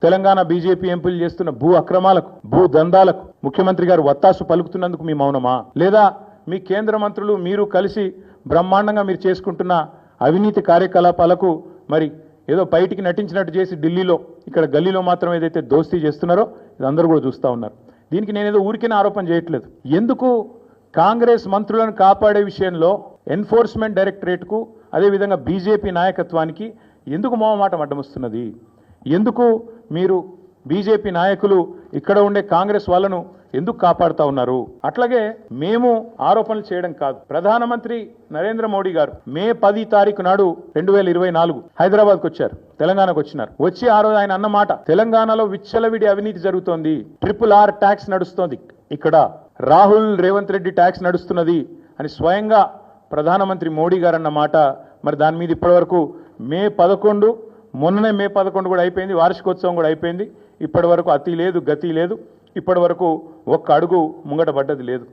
Telangana BJP ఎంపీలు చేస్తున్న భూ అక్రమాలకు, భూ దందాలకు ముఖ్యమంత్రి గారు వత్తాసు పలుకుతున్నందుకు మీ మౌనమా? లేదా మీ కేంద్ర మంత్రులు మీరు కలిసి బ్రహ్మాండంగా మీరు చేసుకుంటున్న అవినీతి కార్యకలాపాలకు మరి ఏదో బయటికి నటించినట్టు చేసి ఢిల్లీలో, ఇక్కడ గల్లీలో మాత్రం ఏదైతే దోస్తీ చేస్తున్నారో ఇది అందరూ కూడా చూస్తూ ఉన్నారు. దీనికి నేనేదో ఊరికే ఆరోపణ చేయట్లేదు. ఎందుకు కాంగ్రెస్ మంత్రులను కాపాడే విషయంలో ఎన్ఫోర్స్మెంట్ డైరెక్టరేట్కు, అదేవిధంగా బీజేపీ నాయకత్వానికి ఎందుకు మోహమాటం అడ్డమొస్తున్నది? ఎందుకు మీరు బీజేపీ నాయకులు ఇక్కడ ఉండే కాంగ్రెస్ వాళ్ళను ఎందుకు కాపాడుతా ఉన్నారు? అట్లాగే మేము ఆరోపణలు చేయడం కాదు. ప్రధానమంత్రి నరేంద్ర మోడీ గారు మే 10 తారీఖు నాడు 2024 హైదరాబాద్కు వచ్చారు, తెలంగాణకు వచ్చినారు. వచ్చి ఆ రోజు ఆయన అన్నమాట, తెలంగాణలో విచ్చలవిడి అవినీతి జరుగుతోంది, RRR ట్యాక్స్ నడుస్తోంది, ఇక్కడ రాహుల్ రేవంత్ రెడ్డి ట్యాక్స్ నడుస్తున్నది అని స్వయంగా ప్రధానమంత్రి మోడీ గారు అన్నమాట. మరి దాని మీద ఇప్పటివరకు మే 11, మొన్ననే మే 11 కూడా అయిపోయింది, వార్షికోత్సవం కూడా అయిపోయింది. ఇప్పటి వరకు అతి లేదు, గతి లేదు. ఇప్పటి వరకు ఒక్క అడుగు ముంగట పడ్డది లేదు.